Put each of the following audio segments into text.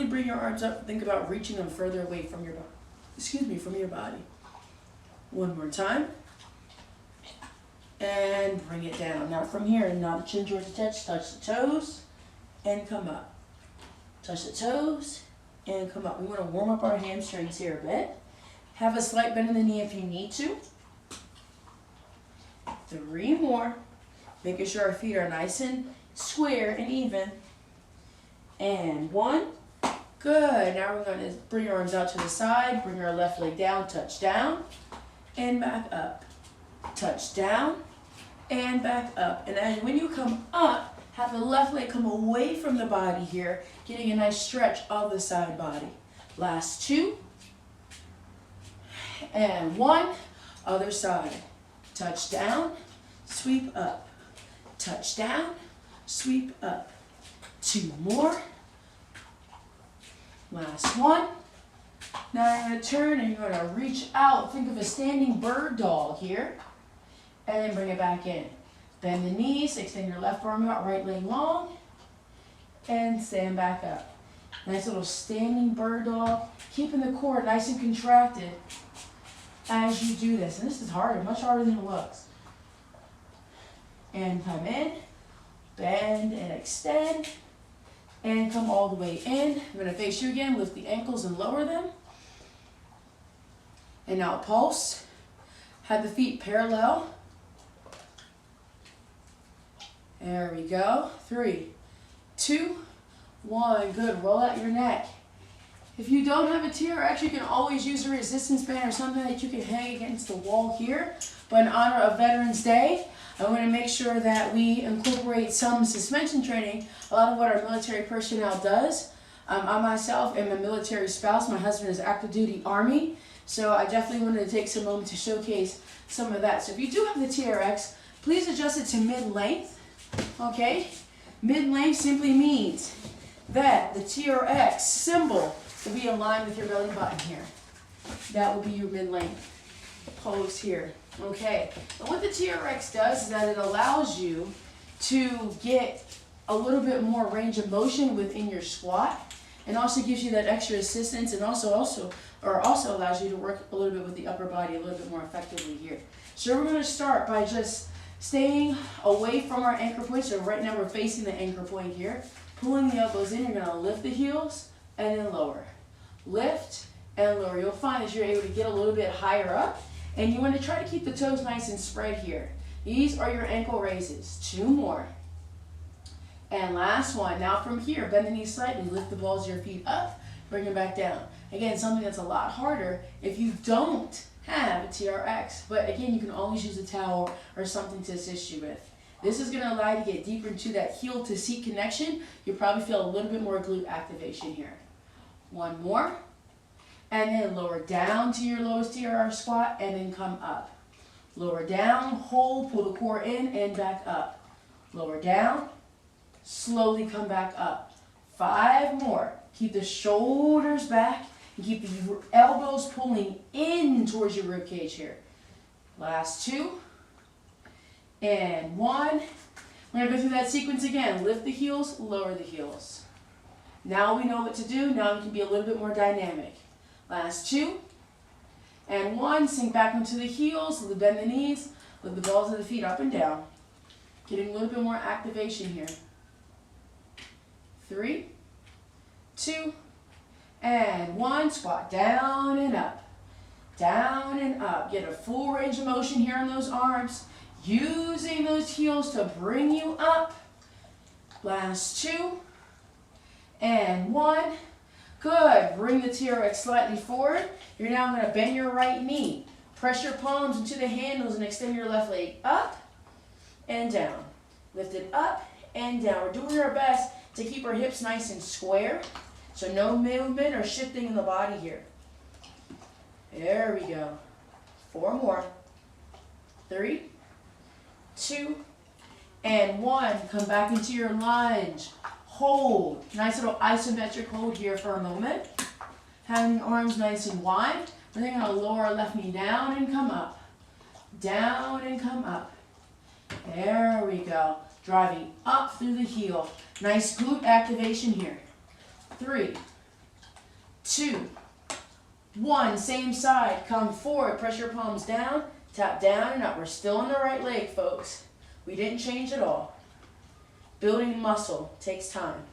gently bring your arms up. Think about reaching them further away from your body. Excuse me, from your body. One more time. And bring it down. Now from here, now the chin towards the touch the toes, and come up. Touch the toes, and come up. We want to warm up our hamstrings here a bit. Have a slight bend in the knee if you need to. 3 more. Making sure our feet are nice and square and even. And 1. Good. Now we're going to bring our arms out to the side. Bring our left leg down. Touch down. And back up. Touch down. And back up. And then when you come up, have the left leg come away from the body here. Getting a nice stretch of the side body. Last 2. And 1. Other side. Touch down. Sweep up. Touch down. Sweep up. 2 more. Last 1. Now you're going to turn and you're going to reach out. Think of a standing bird dog here. And then bring it back in. Bend the knees, extend your left arm out, right leg long. And stand back up. Nice little standing bird dog. Keeping the core nice and contracted as you do this. And this is harder, much harder than it looks. And come in. Bend and extend. And come all the way in. I'm going to face you again. Lift the ankles and lower them. And now pulse. Have the feet parallel. There we go. 3, 2, 1. Good. Roll out your neck. If you don't have a TRX, you can always use a resistance band or something that you can hang against the wall here. But in honor of Veterans Day, I want to make sure that we incorporate some suspension training. A lot of what our military personnel does. I myself am a military spouse. My husband is active duty Army. So I definitely wanted to take some moment to showcase some of that. So if you do have the TRX, please adjust it to mid-length. Okay? Mid-length simply means that the TRX symbol will be aligned with your belly button here. That will be your mid-length pose here. Okay, and what the TRX does is that it allows you to get a little bit more range of motion within your squat, and also gives you that extra assistance, and also allows you to work a little bit with the upper body a little bit more effectively here. So we're going to start by just staying away from our anchor point. So right now we're facing the anchor point here. Pulling the elbows in, you're going to lift the heels and then lower. Lift and lower. You'll find that you're able to get a little bit higher up. And you want to try to keep the toes nice and spread here. These are your ankle raises. 2 more. And last one. Now from here, bend the knees slightly. Lift the balls of your feet up. Bring them back down. Again, something that's a lot harder if you don't have a TRX. But again, you can always use a towel or something to assist you with. This is going to allow you to get deeper into that heel to seat connection. You'll probably feel a little bit more glute activation here. 1 more. And then lower down to your lowest TRR squat and then come up. Lower down, hold, pull the core in and back up. Lower down, slowly come back up. 5 more. Keep the shoulders back and keep the elbows pulling in towards your rib cage here. Last 2. And 1. We're going to go through that sequence again. Lift the heels, lower the heels. Now we know what to do. Now we can be a little bit more dynamic. Last 2. And 1. Sink back into the heels. Bend the knees. Lift the balls of the feet up and down. Getting a little bit more activation here. 3, 2, and 1. Squat down and up. Down and up. Get a full range of motion here in those arms. Using those heels to bring you up. Last 2. And 1. Good. Bring the TRX slightly forward. You're now going to bend your right knee. Press your palms into the handles and extend your left leg up and down. Lift it up and down. We're doing our best to keep our hips nice and square. So no movement or shifting in the body here. There we go. 4 more. 3, 2, and 1. Come back into your lunge. Hold. Nice little isometric hold here for a moment. Having the arms nice and wide. We're then going to lower our left knee down and come up. Down and come up. There we go. Driving up through the heel. Nice glute activation here. 3, 2, 1. Same side. Come forward. Press your palms down. Tap down and up. We're still on the right leg, folks. We didn't change at all. Building muscle takes time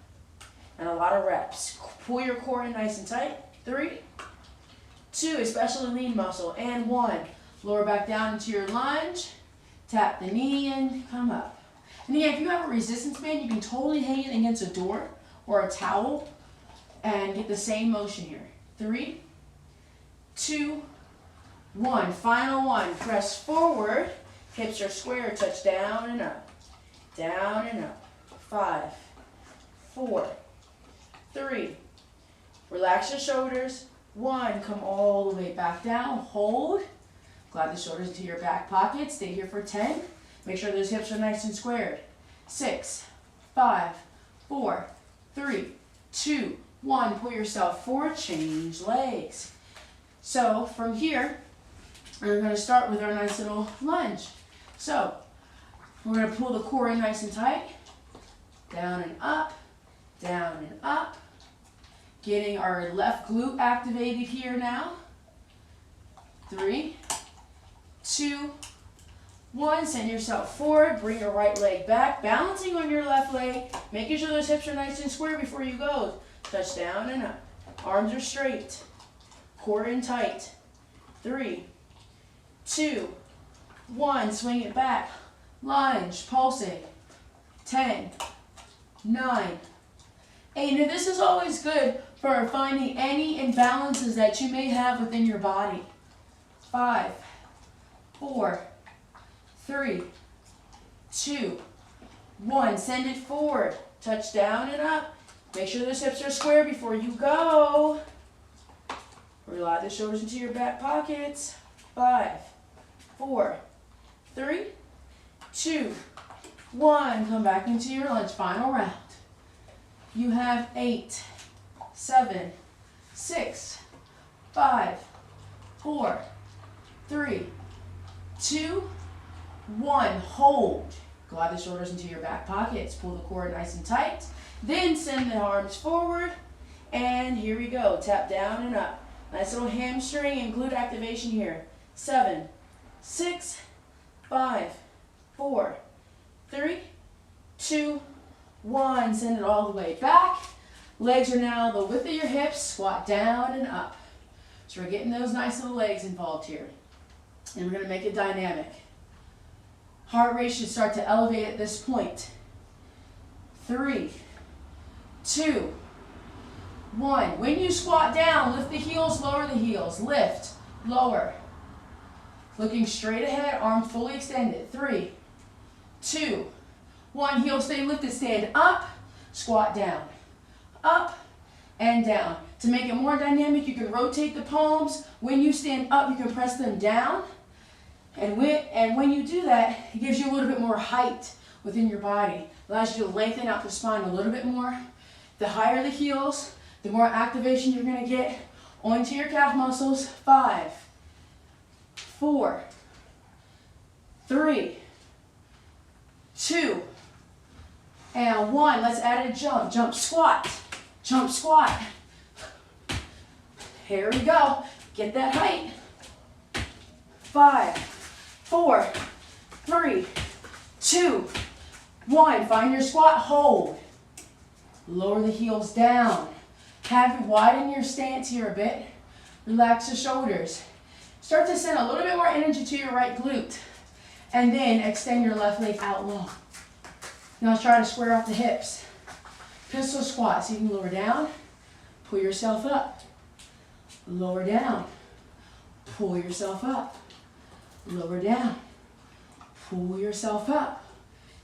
and a lot of reps. Pull your core in nice and tight. 3, 2, especially lean muscle. And 1. Lower back down into your lunge. Tap the knee in. Come up. And again, if you have a resistance band, you can totally hang it against a door or a towel and get the same motion here. 3, 2, 1. Final one. Press forward. Hips are square. Touch down and up. Down and up. 5, 4, 3. Relax your shoulders. 1. Come all the way back down. Hold. Glide the shoulders into your back pocket. Stay here for 10. Make sure those hips are nice and squared. 6, 5, 4, 3, 2, 1. Pull yourself forward. Change legs. So from here, we're going to start with our nice little lunge. So we're going to pull the core in nice and tight. Down and up. Down and up. Getting our left glute activated here now. 3, 2, 1. Send yourself forward. Bring your right leg back. Balancing on your left leg. Making sure those hips are nice and square before you go. Touch down and up. Arms are straight. Core in tight. 3, 2, 1. Swing it back. Lunge. Pulsing. 10, 9, 8. Now this is always good for finding any imbalances that you may have within your body. 5, 4, 3, 2, 1. Send it forward. Touch down and up. Make sure those hips are square before you go. Glide the shoulders into your back pockets. 5, 4, 3, 2, 1. Come back into your lunge. Final round. You have 8, 7, 6, 5, 4, 3, 2, 1. Hold. Glide the shoulders into your back pockets. Pull the core nice and tight. Then send the arms forward. And here we go. Tap down and up. Nice little hamstring and glute activation here. 7, 6, 5, 4, 3, 2, 1. Send it all the way back. Legs are now the width of your hips. Squat down and up. So we're getting those nice little legs involved here. And we're going to make it dynamic. Heart rate should start to elevate at this point. 3, 2, 1. When you squat down, lift the heels, lower the heels. Lift, lower. Looking straight ahead, arms fully extended. 3, 2, 1. Heels stay lifted. Stand up, squat down. Up and down. To make it more dynamic, you can rotate the palms. When you stand up, you can press them down. And when you do that, it gives you a little bit more height within your body. Allows you to lengthen out the spine a little bit more. The higher the heels, the more activation you're going to get onto your calf muscles. 5, 4, 3, 2, and 1. Let's add a jump. Jump squat. Jump squat. Here we go. Get that height. 5, 4, 3, 2, 1. Find your squat. Hold. Lower the heels down. Have you widen your stance here a bit. Relax the shoulders. Start to send a little bit more energy to your right glute. And then extend your left leg out long. Now try to square off the hips. Pistol squat. So you can lower down. Pull yourself up. Lower down. Pull yourself up. Lower down. Pull yourself up.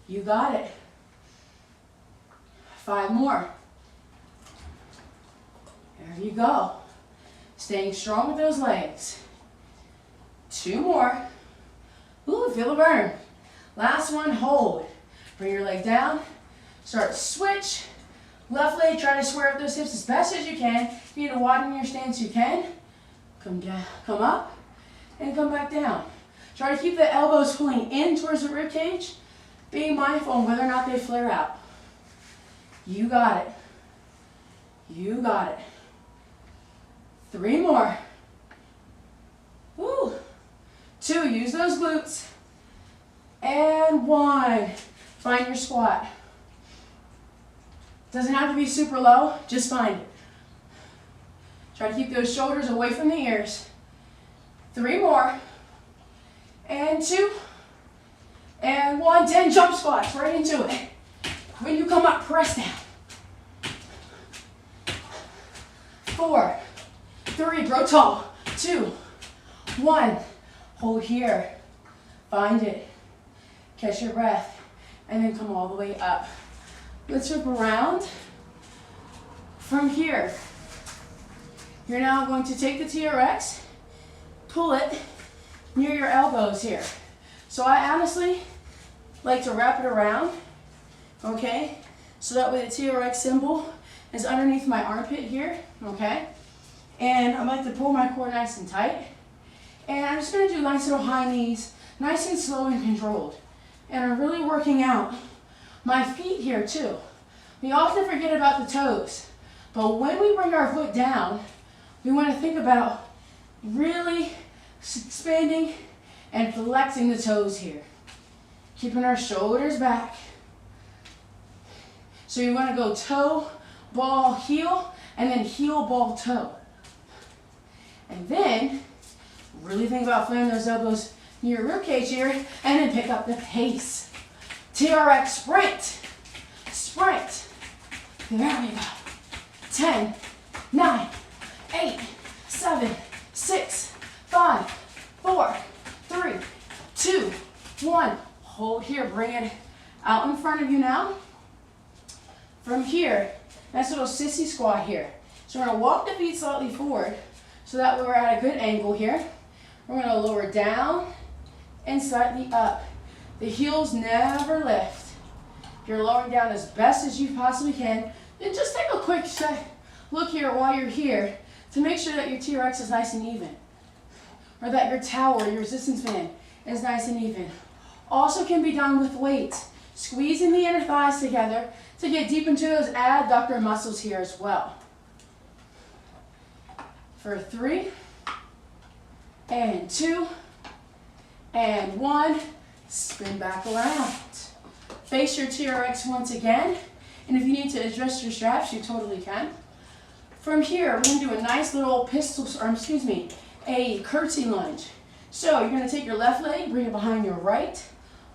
You got it. 5 more. There you go. Staying strong with those legs. 2 more. Ooh, feel the burn. Last one, hold. Bring your leg down. Start to switch. Left leg, try to square up those hips as best as you can. If you need to widen your stance, you can. Come down, come up, and come back down. Try to keep the elbows pulling in towards the rib cage. Being mindful on whether or not they flare out. You got it. You got it. 3 more. Woo. 2, use those glutes. And 1, find your squat. Doesn't have to be super low, just find it. Try to keep those shoulders away from the ears. 3 more. And 2. And 1, 10 jump squats, right into it. When you come up, press down. 4, 3, grow tall. 2, 1, hold here. Find it. Catch your breath. And then come all the way up. Let's whip around. From here, you're now going to take the TRX, pull it near your elbows here. So I honestly like to wrap it around, okay? So that way the TRX symbol is underneath my armpit here, okay? And I like to pull my core nice and tight. And I'm just gonna do nice little high knees, nice and slow and controlled. And I'm really working out my feet here too. We often forget about the toes, but when we bring our foot down, we want to think about really expanding and flexing the toes here. Keeping our shoulders back. So you want to go toe, ball, heel, and then heel, ball, toe. And then, really think about flaring those elbows near your ribcage here, and then pick up the pace. TRX sprint. Sprint. There we go. 10, 9, 8, 7, 6, 5, 4, 3, 2, 1. Hold here, bring it out in front of you now. From here, nice little sissy squat here. So we're gonna walk the feet slightly forward so that we're at a good angle here. We're gonna lower down and slightly up. The heels never lift. You're lowering down as best as you possibly can. Then just take a quick look here while you're here to make sure that your TRX is nice and even. Or that your tower, your resistance band, is nice and even. Also can be done with weights. Squeezing the inner thighs together to get deep into those adductor muscles here as well. For 3, and 2, and 1, spin back around. Face your TRX once again, and if you need to adjust your straps, you totally can. From here, we're going to do a nice little a curtsy lunge. So you're going to take your left leg, bring it behind your right,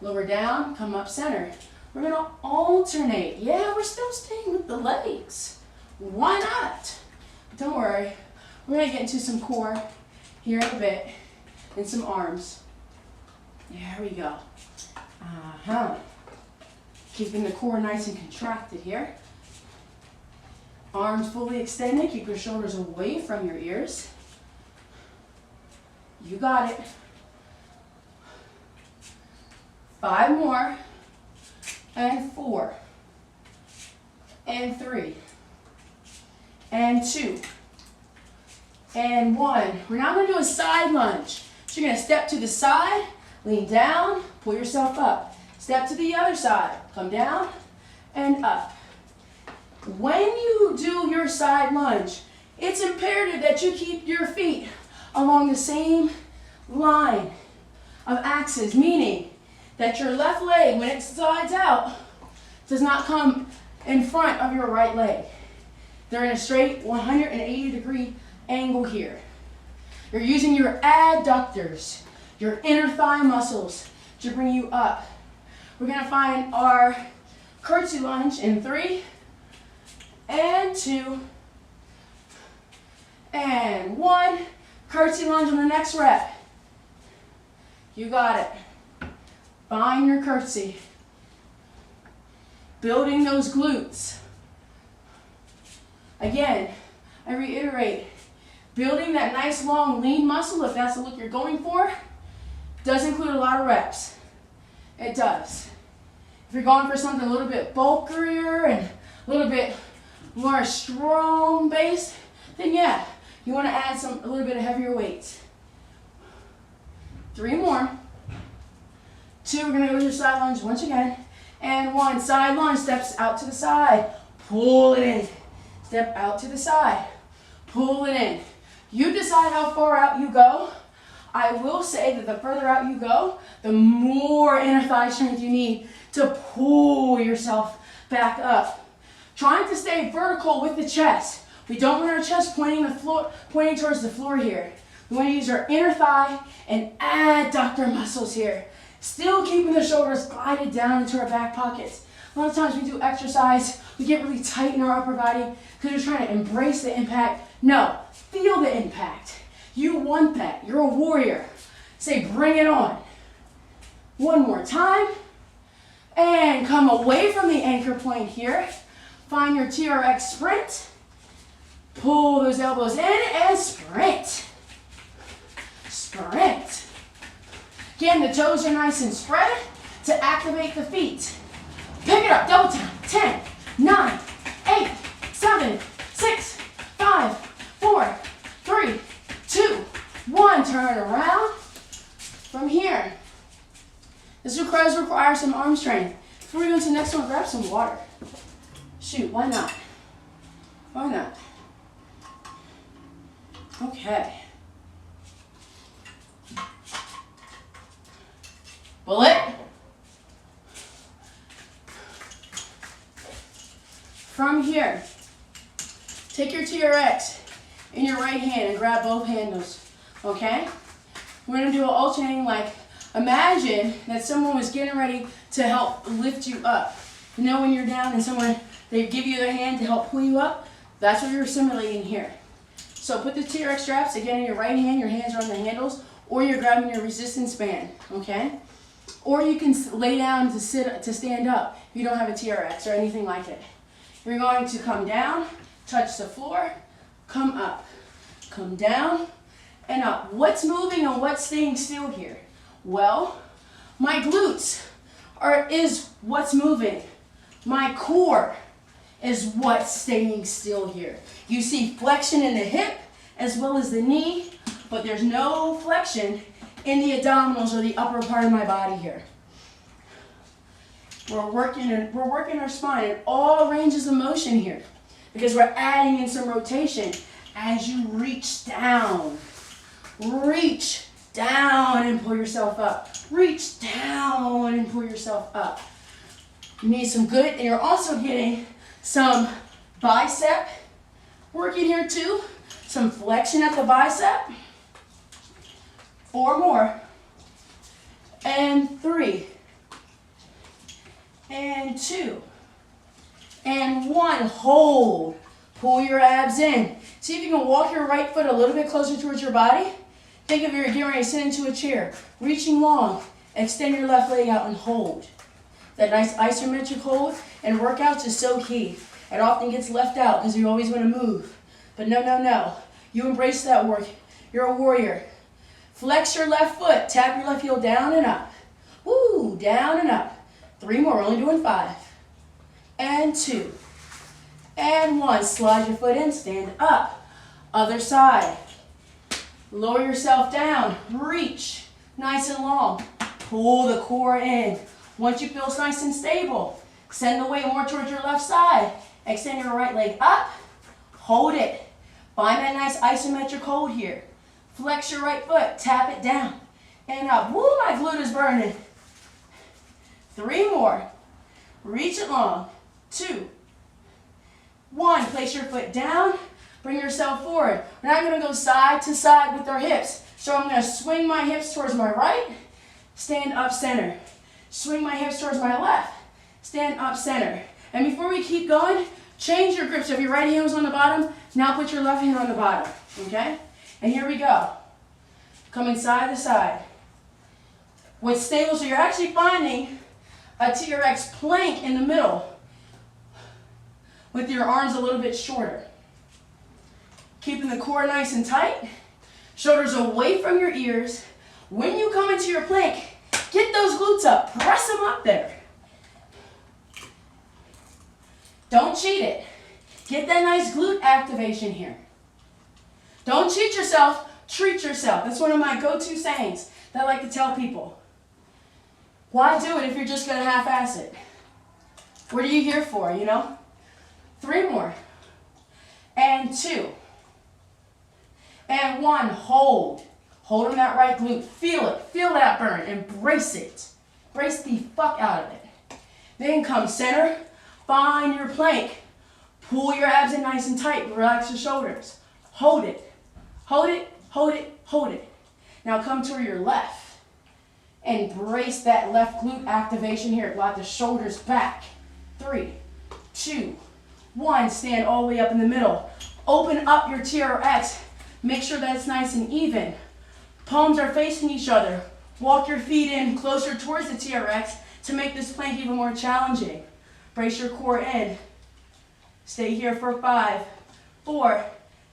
lower down, come up center. We're going to alternate. Yeah, we're still staying with the legs. Why not? Don't worry. We're going to get into some core here in a bit and some arms. There we go. Keeping the core nice and contracted here. Arms fully extended. Keep your shoulders away from your ears. You got it. 5 more. And 4. And 3. And 2. And 1. We're now going to do a side lunge. So you're going to step to the side, lean down, pull yourself up. Step to the other side, come down and up. When you do your side lunge, it's imperative that you keep your feet along the same line of axis, meaning that your left leg, when it slides out, does not come in front of your right leg. They're in a straight 180-degree angle here. You're using your adductors, your inner thigh muscles to bring you up. We're going to find our curtsy lunge in 3, and 2, and 1. Curtsy lunge on the next rep. You got it. Find your curtsy. Building those glutes. Again, I reiterate, building that nice long lean muscle, if that's the look you're going for, does include a lot of reps. It does. If you're going for something a little bit bulkier and a little bit more strong base, then yeah, you want to add a little bit of heavier weights. 3 more. 2, we're going to go to your side lunge once again. And 1, side lunge, steps out to the side. Pull it in. Step out to the side. Pull it in. You decide how far out you go. I will say that the further out you go, the more inner thigh strength you need to pull yourself back up. Trying to stay vertical with the chest. We don't want our chest pointing towards the floor here. We want to use our inner thigh and adductor muscles here. Still keeping the shoulders glided down into our back pockets. A lot of times we do exercise, we get really tight in our upper body because we're trying to embrace the impact. No, feel the impact. You want that. You're a warrior. Say, bring it on. One more time. And come away from the anchor point here. Find your TRX sprint. Pull those elbows in and sprint. Sprint. Again, the toes are nice and spread to activate the feet. Pick it up, double time. 10, 9, 8, 7, 6, 5, 4, 3, 2, 1. Turn around. From here, this requires some arm strength. Before we go to the next one, grab some water. Shoot, why not? Why not? Okay. Bullet. From here, take your TRX in your right hand and grab both handles, okay? We're gonna do an alternating, like, imagine that someone was getting ready to help lift you up. You know when you're down and they give you their hand to help pull you up? That's what you're simulating here. So put the TRX straps, again, in your right hand, your hands are on the handles, or you're grabbing your resistance band, okay? Or you can lay down to stand up if you don't have a TRX or anything like it. You're going to come down, touch the floor, come up, come down, and up. What's moving and what's staying still here? Well, my glutes is what's moving. My core is what's staying still here. You see flexion in the hip as well as the knee, but there's no flexion in the abdominals or the upper part of my body here. We're working our spine in all ranges of motion here because we're adding in some rotation as you reach down. Reach down and pull yourself up. Reach down and pull yourself up. You need some good, and you're also getting some bicep working here too. Some flexion at the bicep. 4 more. And 3. And 2. And 1. Hold. Pull your abs in. See if you can walk your right foot a little bit closer towards your body. Think of you're getting ready to sit into a chair. Reaching long. Extend your left leg out and hold. That nice isometric hold and workouts is so key. It often gets left out because you always want to move. But no, no, no. You embrace that work. You're a warrior. Flex your left foot. Tap your left heel down and up. Woo, down and up. 3 more. We're only doing 5. And 2. And 1. Slide your foot in. Stand up. Other side. Lower yourself down. Reach. Nice and long. Pull the core in. Once you feel nice and stable, extend the weight more towards your left side. Extend your right leg up. Hold it. Find that nice isometric hold here. Flex your right foot. Tap it down. And up. Woo, my glute is burning. 3 more. Reach it long. 2. 1. Place your foot down. Bring yourself forward. We're not going to go side to side with our hips. So I'm going to swing my hips towards my right. Stand up center. Swing my hips towards my left. Stand up center. And before we keep going, change your grip. So if your right hand was on the bottom, now put your left hand on the bottom. Okay? And here we go. Coming side to side. What's stable, so you're actually finding a TRX plank in the middle with your arms a little bit shorter. Keeping the core nice and tight. Shoulders away from your ears. When you come into your plank, get those glutes up. Press them up there. Don't cheat it. Get that nice glute activation here. Don't cheat yourself. Treat yourself. That's one of my go-to sayings that I like to tell people. Why do it if you're just going to half-ass it? What are you here for, you know? 3 more. And 2. And one, hold. Hold on that right glute. Feel it. Feel that burn. Embrace it. Brace the fuck out of it. Then come center. Find your plank. Pull your abs in nice and tight. Relax your shoulders. Hold it. Hold it. Hold it. Hold it. Now come to your left. And brace that left glute activation here. Glide the shoulders back. 3, 2, 1. Stand all the way up in the middle. Open up your TRX. Make sure that it's nice and even. Palms are facing each other. Walk your feet in closer towards the TRX to make this plank even more challenging. Brace your core in. Stay here for 5, 4,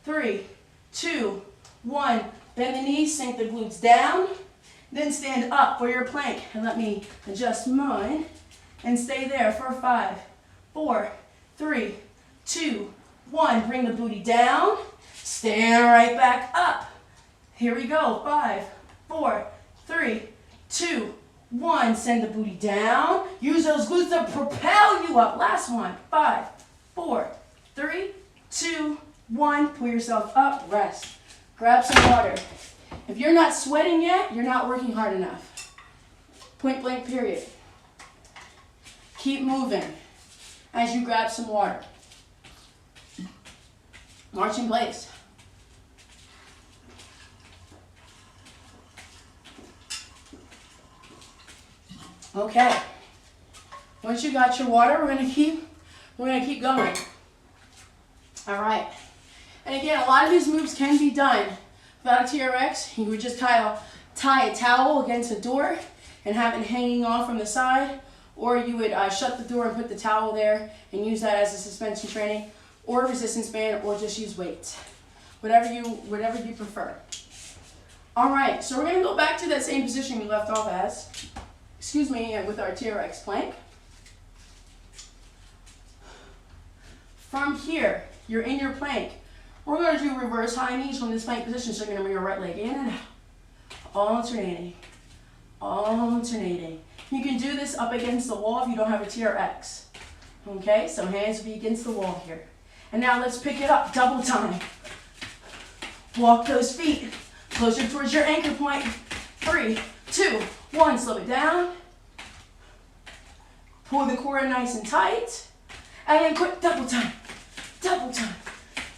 3, 2, 1. Bend the knees, sink the glutes down. Then stand up for your plank. And let me adjust mine. And stay there for 5, 4, 3, 2, 1. Bring the booty down. Stand right back up. Here we go. 5, 4, 3, 2, 1. Send the booty down. Use those glutes to propel you up. Last one. 5, 4, 3, 2, 1. Pull yourself up. Rest. Grab some water. If you're not sweating yet, you're not working hard enough. Point blank period. Keep moving as you grab some water. March in place. Okay. Once you got your water, we're gonna keep going. All right. And again, a lot of these moves can be done without a TRX. You would just tie a towel against a door and have it hanging off from the side, or you would shut the door and put the towel there and use that as a suspension training, or a resistance band, or just use weights. Whatever you prefer. All right, so we're gonna go back to that same position we left off as. Excuse me, with our TRX plank. From here, you're in your plank. We're going to do reverse high knees from this plank position. So you're going to bring your right leg in and out. Alternating. Alternating. You can do this up against the wall if you don't have a TRX. Okay, so hands will be against the wall here. And now let's pick it up, double time. Walk those feet closer towards your anchor point. 3, 2, 1, slow it down. Pull the core in nice and tight. And then quick double time. Double time.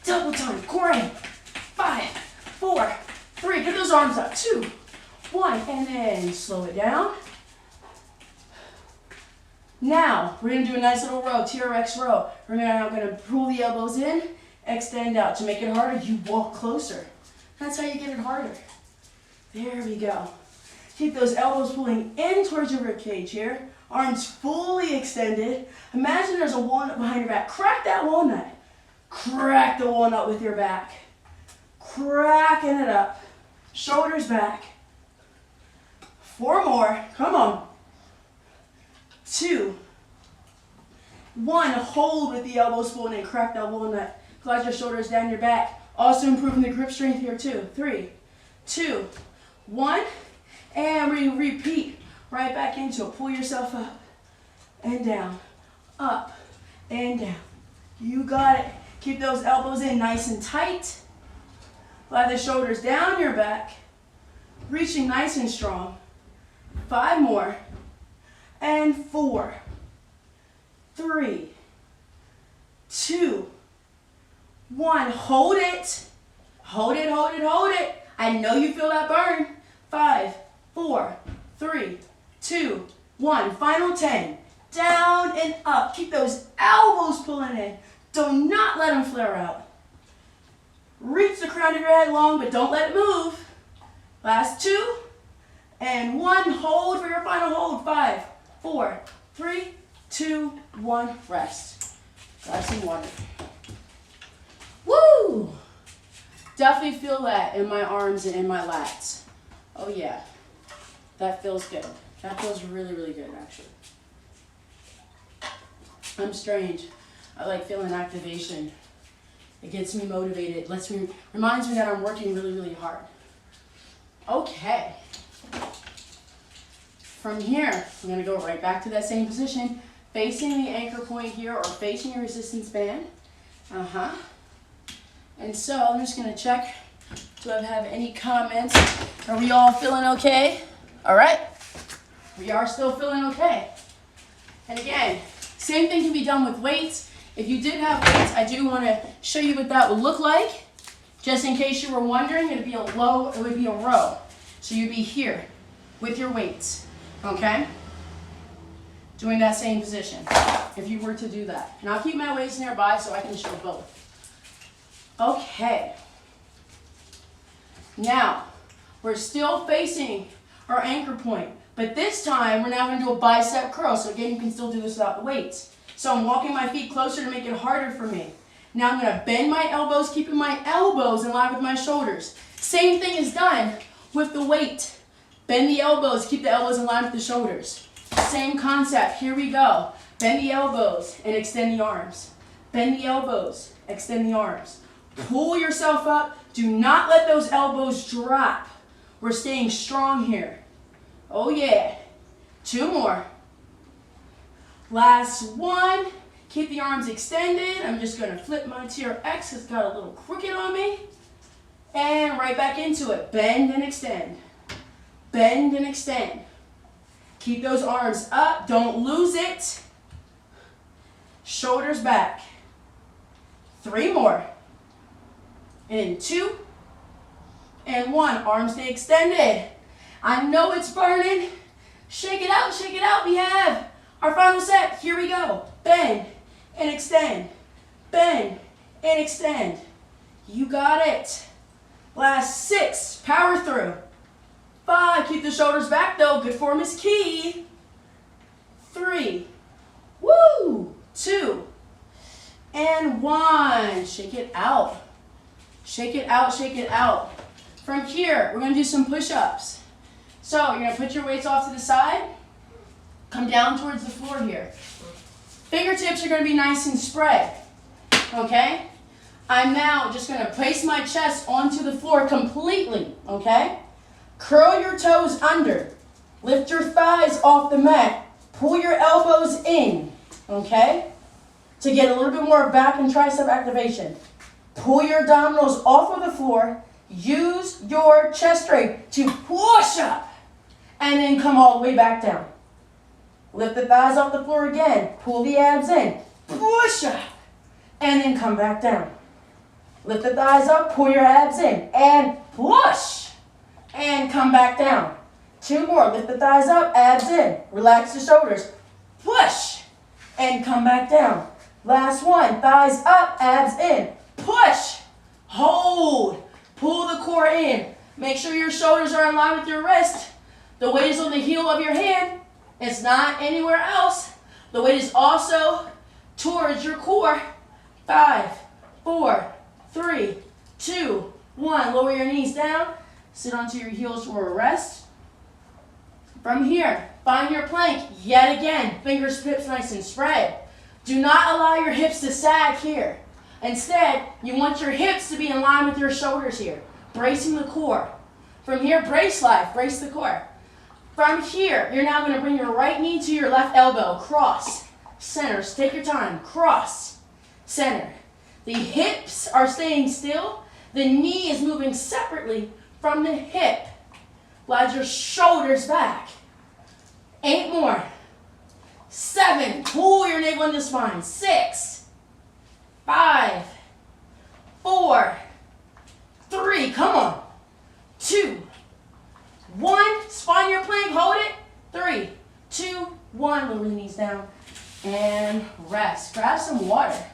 Double time. Core in. 5, 4, 3. Get those arms up. 2, 1. And then slow it down. Now, we're going to do a nice little row, TRX row. Remember, I'm going to pull the elbows in, extend out. To make it harder, you walk closer. That's how you get it harder. There we go. Keep those elbows pulling in towards your rib cage here. Arms fully extended. Imagine there's a walnut behind your back. Crack that walnut. Crack the walnut with your back. Cracking it up. Shoulders back. 4 more. Come on. 2, 1. Hold with the elbows full and then crack that walnut. Glide your shoulders down your back. Also improving the grip strength here too. 3, 2, 1. And we repeat right back into it. Pull yourself up and down, up and down. You got it. Keep those elbows in nice and tight. Glide the shoulders down your back. Reaching nice and strong. 5 more. And 4, 3, 2, 1. Hold it. Hold it, hold it, hold it. I know you feel that burn. 5, 4, 3, 2, 1. Final 10. Down and up. Keep those elbows pulling in. Do not let them flare out. Reach the crown of your head long, but don't let it move. Last 2 and 1. Hold for your final hold. 5, 4, 3, 2, 1. Rest. Grab some water. Woo! Definitely feel that in my arms and in my lats. Oh yeah. That feels good. That feels really, really good, actually. I'm strange. I like feeling activation. It gets me motivated. Reminds me that I'm working really, really hard. Okay. From here, I'm going to go right back to that same position, facing the anchor point here or facing your resistance band. And so I'm just going to check Do I have any comments? Are we all feeling okay? All right. We are still feeling okay. And again, same thing can be done with weights. If you did have weights, I do want to show you what that would look like. Just in case you were wondering, it would be a row. So you'd be here with your weights, okay? Doing that same position, if you were to do that. And I'll keep my weights nearby so I can show both. Okay. Now, we're still facing our anchor point, but this time we're now going to do a bicep curl. So again, you can still do this without the weights. So I'm walking my feet closer to make it harder for me. Now I'm going to bend my elbows, keeping my elbows in line with my shoulders. Same thing is done with the weight. Bend the elbows, keep the elbows in line with the shoulders. Same concept. Here we go. Bend the elbows and extend the arms. Bend the elbows, extend the arms. Pull yourself up. Do not let those elbows drop. We're staying strong here. Oh yeah. 2 more. Last one. Keep the arms extended. I'm just going to flip my TRX. It's got a little crooked on me. And right back into it. Bend and extend. Bend and extend. Keep those arms up. Don't lose it. Shoulders back. 3 more. And 2. And 1. Arms stay extended. I know it's burning. Shake it out, shake it out. We have our final set. Here we go. Bend and extend. Bend and extend. You got it. Last 6. Power through. 5. Keep the shoulders back though. Good form is key. 3. Woo! 2. And 1. Shake it out. Shake it out, shake it out. From here, we're going to do some push-ups. So you're going to put your weights off to the side. Come down towards the floor here. Fingertips are going to be nice and spread. Okay? I'm now just going to place my chest onto the floor completely. Okay? Curl your toes under. Lift your thighs off the mat. Pull your elbows in. Okay? To get a little bit more back and tricep activation. Pull your abdominals off of the floor. Use your chest straight to push up. And then come all the way back down. Lift the thighs off the floor again. Pull the abs in. Push up. And then come back down. Lift the thighs up. Pull your abs in. And push. And come back down. 2 more. Lift the thighs up. Abs in. Relax the shoulders. Push. And come back down. Last one. Thighs up. Abs in. Push. Hold. Pull the core in. Make sure your shoulders are in line with your wrist. The weight is on the heel of your hand. It's not anywhere else. The weight is also towards your core. 5, 4, 3, 2, 1. Lower your knees down. Sit onto your heels for a rest. From here, find your plank yet again. Fingers, hips nice and spread. Do not allow your hips to sag here. Instead, you want your hips to be in line with your shoulders here. Bracing the core. From here, brace life. Brace the core. From here, you're now going to bring your right knee to your left elbow. Cross. Center. Take your time. Cross. Center. The hips are staying still. The knee is moving separately from the hip. Glide your shoulders back. 8 more. 7. Pull your navel into the spine. 6. 5. 4. 3. Come on. 2. 1. Spine your plank. Hold it. 3, 2, 1. Lower the knees down. And rest. Grab some water.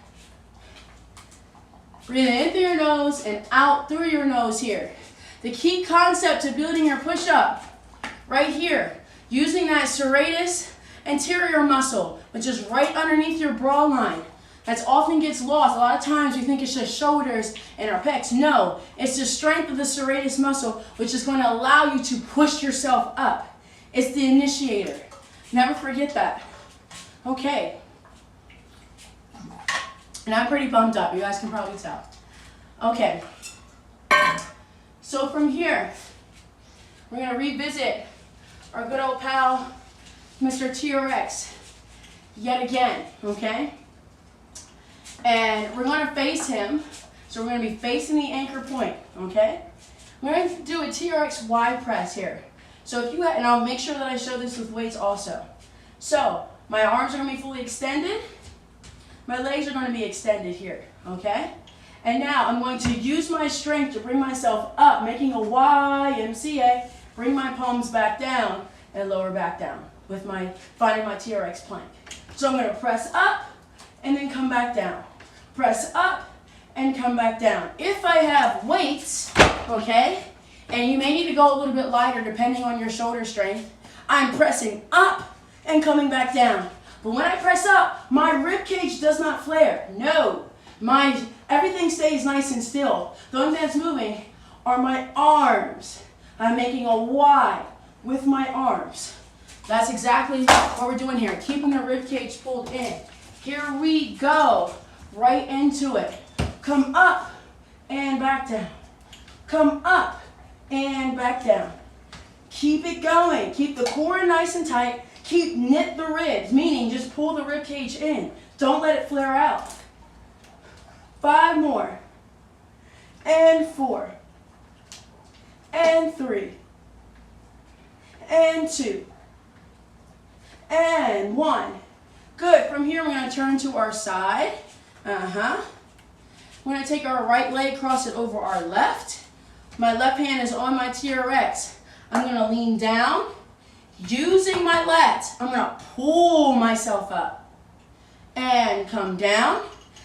Breathe in through your nose and out through your nose here. The key concept to building your push-up, right here, using that serratus anterior muscle, which is right underneath your bra line. That often gets lost. A lot of times we think it's just shoulders and our pecs. No, it's the strength of the serratus muscle, which is going to allow you to push yourself up. It's the initiator. Never forget that. Okay. And I'm pretty pumped up. You guys can probably tell. Okay. So from here, we're going to revisit our good old pal, Mr. TRX, yet again, okay? And we're going to face him. So we're going to be facing the anchor point, okay? We're going to do a TRX Y press here. So if you and I'll make sure that I show this with weights also. So my arms are going to be fully extended. My legs are going to be extended here, okay? And now I'm going to use my strength to bring myself up, making a YMCA, bring my palms back down and lower back down with finding my TRX plank. So I'm going to press up and then come back down. Press up and come back down. If I have weights, okay, and you may need to go a little bit lighter depending on your shoulder strength, I'm pressing up and coming back down. But when I press up, my rib cage does not flare. No, everything stays nice and still. The only thing that's moving are my arms. I'm making a Y with my arms. That's exactly what we're doing here, keeping the rib cage pulled in. Here we go, right into it. Come up and back down. Come up and back down. Keep it going. Keep the core nice and tight. Keep knit the ribs, meaning just pull the rib cage in. Don't let it flare out. 5 more. And 4. And 3. And 2. And 1. Good. From here, we're going to turn to our side. We're going to take our right leg, cross it over our left. My left hand is on my TRX. I'm going to lean down. Using my lats, I'm going to pull myself up and come down.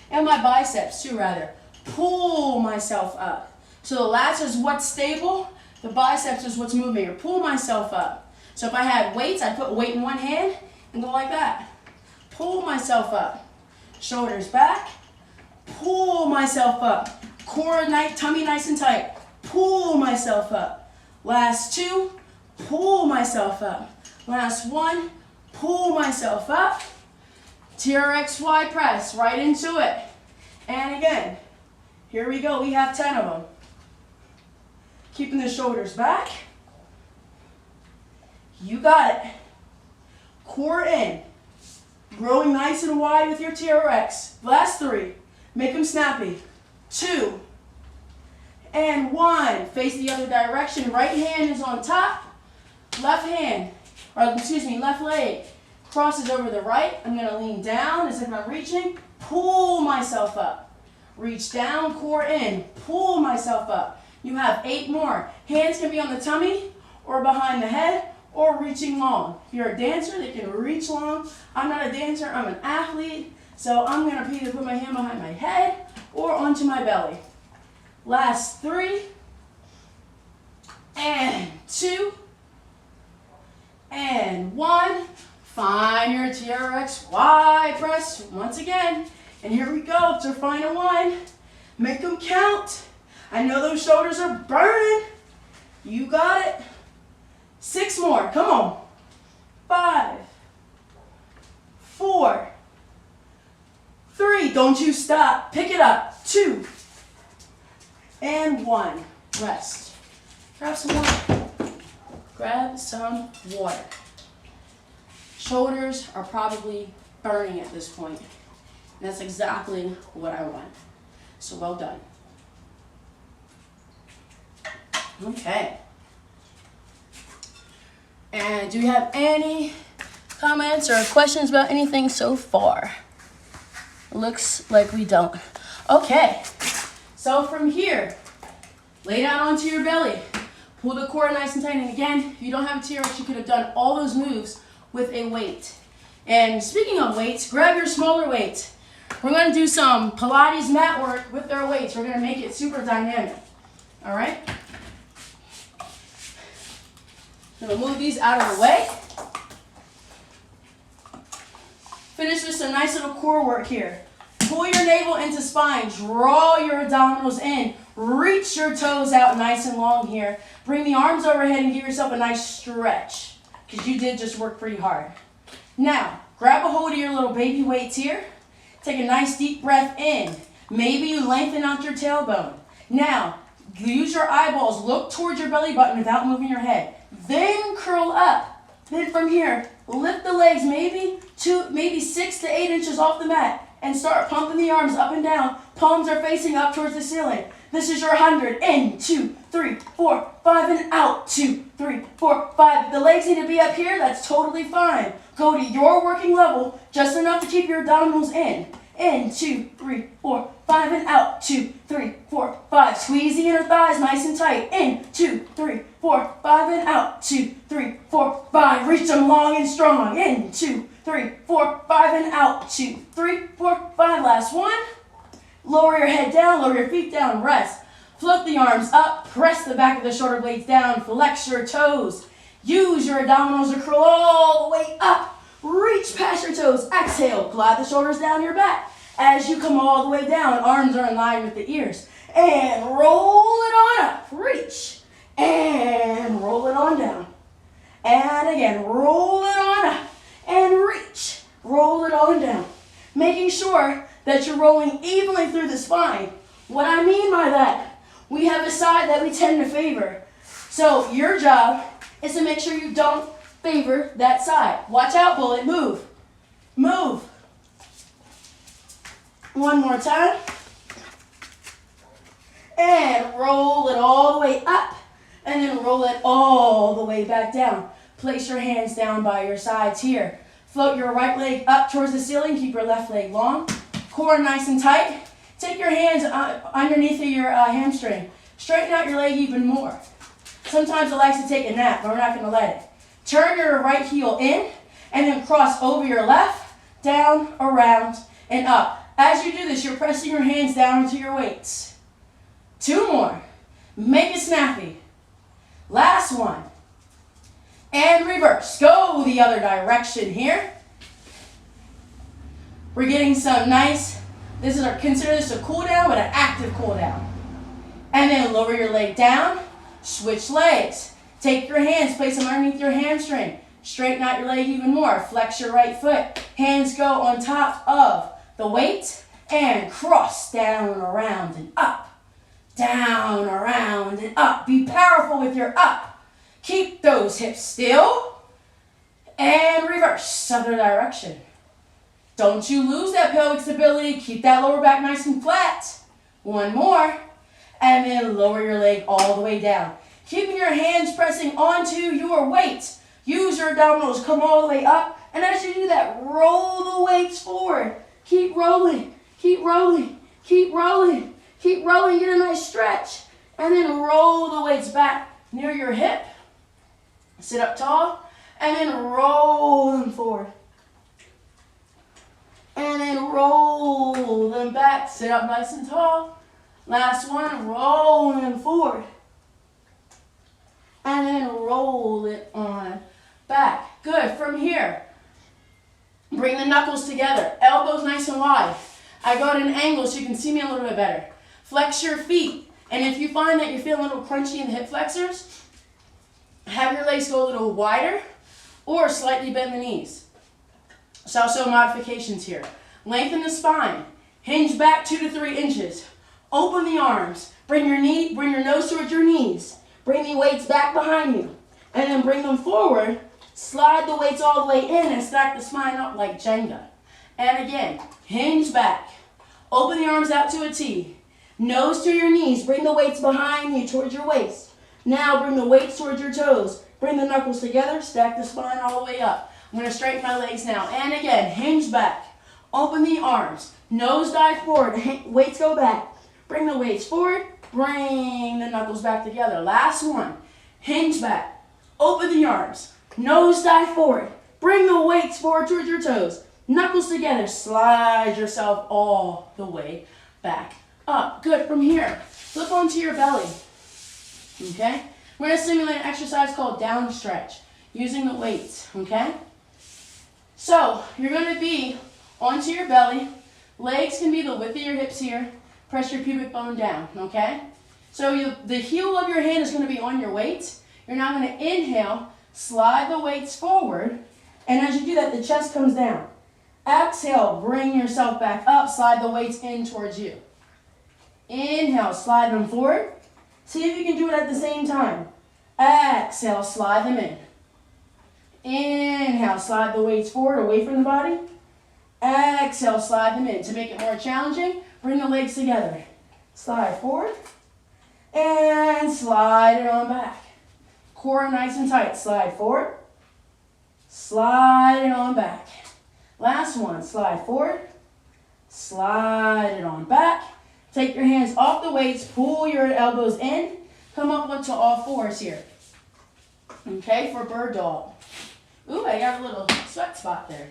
And my biceps too, rather. Pull myself up. So the lats is what's stable. The biceps is what's moving, or pull myself up. So if I had weights, I'd put weight in one hand and go like that. Pull myself up. Shoulders back. Pull myself up. Core, tummy nice and tight. Pull myself up. Last 2. Pull myself up. Last 1. Pull myself up. TRXY press right into it. And again, here we go. We have 10 of them. Keeping the shoulders back. You got it. Core in. Growing nice and wide with your TRX. Last 3. Make them snappy. 2. And 1. Face the other direction. Right hand is on top. Left leg crosses over the right. I'm going to lean down as if I'm reaching. Pull myself up. Reach down, core in. Pull myself up. You have 8 more. Hands can be on the tummy or behind the head or reaching long. If you're a dancer, they can reach long. I'm not a dancer. I'm an athlete. So I'm going to either put my hand behind my head or onto my belly. Last 3. And 2. And 1. Find your TRXY press once again. And here we go. It's our final one. Make them count. I know those shoulders are burning. You got it. 6 more. Come on. 5. 4. 3. Don't you stop. Pick it up. 2. And 1. Rest. Grab some water. Grab some water. Shoulders are probably burning at this point. And that's exactly what I want. So well done. Okay. And do we have any comments or questions about anything so far? Looks like we don't. Okay. So from here, lay down onto your belly. Pull the core nice and tight. And again, if you don't have a TRX, you could have done all those moves with a weight. And speaking of weights, grab your smaller weights. We're going to do some Pilates mat work with our weights. We're going to make it super dynamic. All right? I'm going to move these out of the way. Finish with some nice little core work here. Pull your navel into spine. Draw your abdominals in. Reach your toes out nice and long here. Bring the arms overhead and give yourself a nice stretch, because you did just work pretty hard. Now, grab a hold of your little baby weights here. Take a nice deep breath in. Maybe you lengthen out your tailbone. Now, use your eyeballs. Look towards your belly button without moving your head. Then curl up. Then from here, lift the legs maybe 6 to 8 inches off the mat and start pumping the arms up and down. Palms are facing up towards the ceiling. This is your 100. In, 2, 3, 4, 5, and out. 2, 3, 4, 5. If the legs need to be up here, that's totally fine. Go to your working level, just enough to keep your abdominals in. In, 2, 3, 4, 5, and out. 2, 3, 4, 5. Squeeze the inner thighs nice and tight. In, 2, 3, 4, 5, and out. 2, 3, 4, 5. Reach them long and strong. In, 2, 3, 4, 5, and out. 2, 3, 4, 5. Last one. Lower your head down, lower your feet down, rest. Float the arms up, press the back of the shoulder blades down, flex your toes. Use your abdominals to curl all the way up. Reach past your toes. Exhale, glide the shoulders down your back. As you come all the way down, arms are in line with the ears. And roll it on up. Reach. And roll it on down. And again, roll it on up. And reach. Roll it on down. Making sure that you're rolling evenly through the spine. What I mean by that, we have a side that we tend to favor. So your job is to make sure you don't favor that side. Watch out, bullet. Move. Move. One more time. And roll it all the way up. And then roll it all the way back down. Place your hands down by your sides here. Float your right leg up towards the ceiling. Keep your left leg long. Core nice and tight. Take your hands underneath of your hamstring. Straighten out your leg even more. Sometimes it likes to take a nap, but we're not going to let it. Turn your right heel in, and then cross over your left, down, around, and up. As you do this, you're pressing your hands down into your weights. 2 more. Make it snappy. Last one. And reverse. Go the other direction here. We're getting some nice, consider this a cool down, but an active cool down. And then lower your leg down, switch legs. Take your hands, place them underneath your hamstring. Straighten out your leg even more. Flex your right foot. Hands go on top of the weight and cross down, around, and up. Down, around, and up. Be powerful with your up. Keep those hips still. And reverse, other direction. Don't you lose that pelvic stability. Keep that lower back nice and flat. One more. And then lower your leg all the way down. Keeping your hands pressing onto your weight. Use your abdominals. Come all the way up. And as you do that, roll the weights forward. Keep rolling. Keep rolling. Keep rolling. Keep rolling. Get a nice stretch. And then roll the weights back near your hip. Sit up tall. And then roll them forward. And then roll them back. Sit up nice and tall. Last one, roll them forward. And then roll it on back. Good. From here, bring the knuckles together. Elbows nice and wide. I go at an angle so you can see me a little bit better. Flex your feet. And if you find that you're feeling a little crunchy in the hip flexors, have your legs go a little wider or slightly bend the knees. There's also modifications here. Lengthen the spine. Hinge back 2 to 3 inches. Open the arms. Bring your nose towards your knees. Bring the weights back behind you. And then bring them forward. Slide the weights all the way in and stack the spine up like Jenga. And again, hinge back. Open the arms out to a T. Nose to your knees. Bring the weights behind you towards your waist. Now bring the weights towards your toes. Bring the knuckles together. Stack the spine all the way up. I'm going to straighten my legs now. And again, hinge back. Open the arms. Nose dive forward. Weights go back. Bring the weights forward. Bring the knuckles back together. Last one. Hinge back. Open the arms. Nose dive forward. Bring the weights forward towards your toes. Knuckles together. Slide yourself all the way back up. Good. From here, flip onto your belly. Okay? We're going to simulate an exercise called down stretch using the weights. Okay? So, you're going to be onto your belly. Legs can be the width of your hips here. Press your pubic bone down, okay? So the heel of your hand is going to be on your weight. You're now going to inhale, slide the weights forward, and as you do that, the chest comes down. Exhale, bring yourself back up, slide the weights in towards you. Inhale, slide them forward. See if you can do it at the same time. Exhale, slide them in. Inhale, slide the weights forward, away from the body. Exhale, slide them in. To make it more challenging, bring the legs together. Slide forward, slide it on back. Core nice and tight. Slide forward. Slide it on back. Last one. Slide forward. Slide it on back. Take your hands off the weights. Pull your elbows in. Come up onto all fours here. Okay, for bird dog. Ooh, I got a little sweat spot there.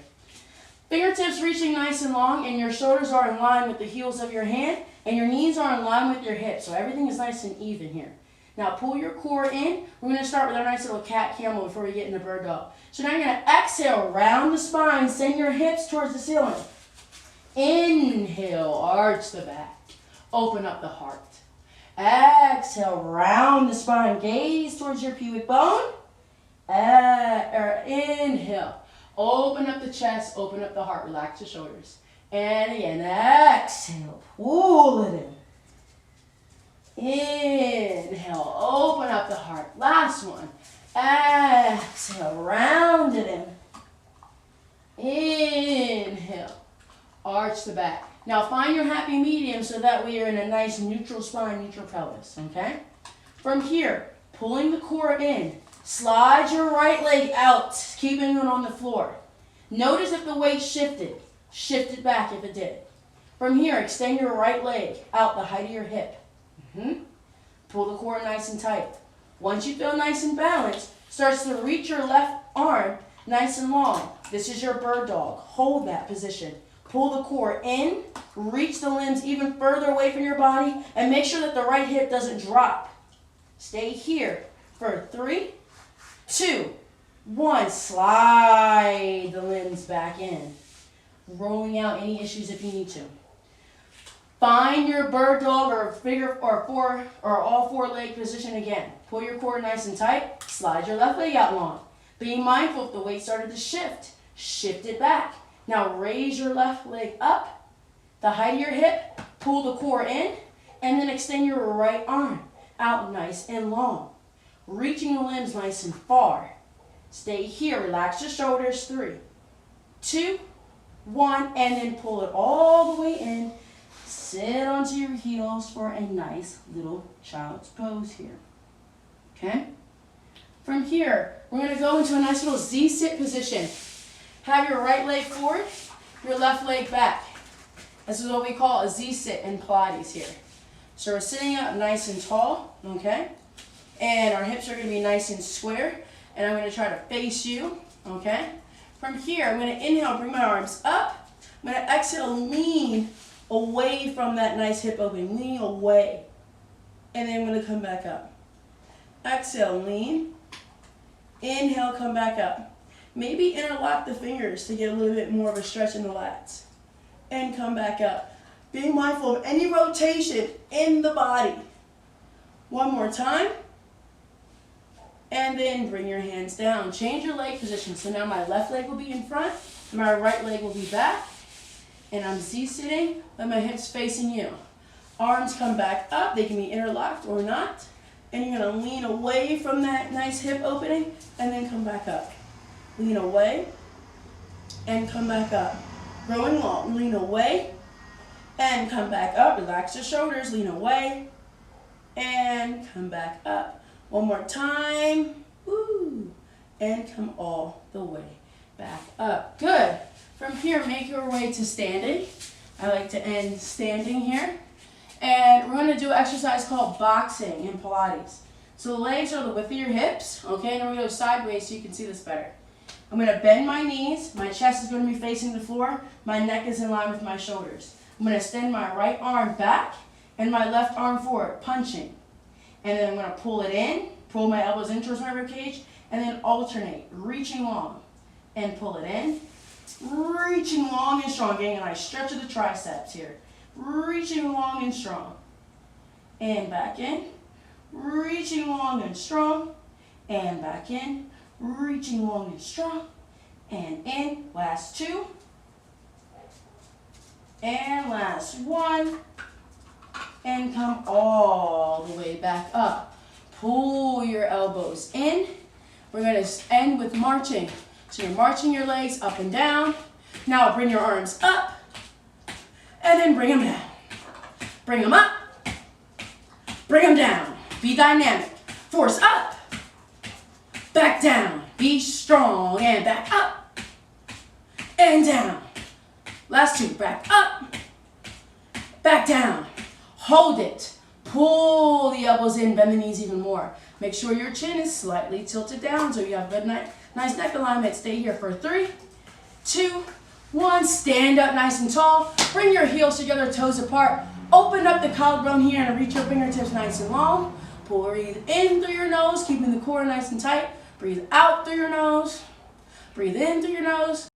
Fingertips reaching nice and long, and your shoulders are in line with the heels of your hand, and your knees are in line with your hips. So everything is nice and even here. Now pull your core in. We're going to start with our nice little cat camel before we get into bird dog. So now you're going to exhale, round the spine, send your hips towards the ceiling. Inhale, arch the back. Open up the heart. Exhale, round the spine, gaze towards your pubic bone. Inhale, open up the chest, open up the heart, relax the shoulders. And again, exhale, pull it in. Inhale, open up the heart. Last one. Exhale, round it in. Inhale, arch the back. Now find your happy medium so that way you're in a nice neutral spine, neutral pelvis, okay? From here, pulling the core in, slide your right leg out, keeping it on the floor. Notice if the weight shifted. Shift it back if it did. From here, extend your right leg out the height of your hip. Pull the core nice and tight. Once you feel nice and balanced, starts to reach your left arm nice and long. This is your bird dog. Hold that position. Pull the core in, reach the limbs even further away from your body, and make sure that the right hip doesn't drop. Stay here for 3, 2, 1. Slide the limbs back in. Rolling out any issues if you need to. Find your bird dog or figure or all four leg position again. Pull your core nice and tight. Slide your left leg out long. Being mindful if the weight started to shift. Shift it back. Now raise your left leg up, the height of your hip, pull the core in, and then extend your right arm out nice and long. Reaching the limbs nice and far. Stay here, relax your shoulders. 3, 2, 1, and then pull it all the way in. Sit onto your heels for a nice little child's pose here. Okay? From here, we're going to go into a nice little Z-sit position. Have your right leg forward, your left leg back. This is what we call a Z-sit in Pilates here. So we're sitting up nice and tall, okay? And our hips are going to be nice and square. And I'm going to try to face you, okay? From here, I'm going to inhale, bring my arms up. I'm going to exhale, lean away from that nice hip opening. Lean away. And then I'm going to come back up. Exhale, lean. Inhale, come back up. Maybe interlock the fingers to get a little bit more of a stretch in the lats. And come back up. Being mindful of any rotation in the body. One more time. And then bring your hands down. Change your leg position. So now my left leg will be in front. My right leg will be back. And I'm Z-sitting with my hips facing you. Arms come back up. They can be interlocked or not. And you're going to lean away from that nice hip opening and then come back up. Lean away and come back up. Growing long. Lean away and come back up. Relax your shoulders. Lean away and come back up. One more time. Woo. And come all the way back up. Good. From here, make your way to standing. I like to end standing here. And we're going to do an exercise called boxing in Pilates. So the legs are the width of your hips. Okay, and we're going to go sideways so you can see this better. I'm going to bend my knees. My chest is going to be facing the floor. My neck is in line with my shoulders. I'm going to extend my right arm back and my left arm forward, punching. And then I'm going to pull it in, pull my elbows in towards my ribcage, and then alternate, reaching long. And pull it in, reaching long and strong, getting a nice stretch of the triceps here. Reaching long and strong. And back in, reaching long and strong. And back in. Reaching long and strong, and in. Last 2, and last 1, and come all the way back up. Pull your elbows in. We're going to end with marching. So you're marching your legs up and down. Now bring your arms up, and then bring them down. Bring them up, bring them down. Be dynamic. Force up. Back down. Be strong. And back up. And down. Last two. Back up. Back down. Hold it. Pull the elbows in. Bend the knees even more. Make sure your chin is slightly tilted down so you have good nice neck alignment. Stay here for 3, 2, 1. Stand up nice and tall. Bring your heels together, toes apart. Open up the collarbone here and reach your fingertips nice and long. Breathe in through your nose, keeping the core nice and tight. Breathe out through your nose. Breathe in through your nose.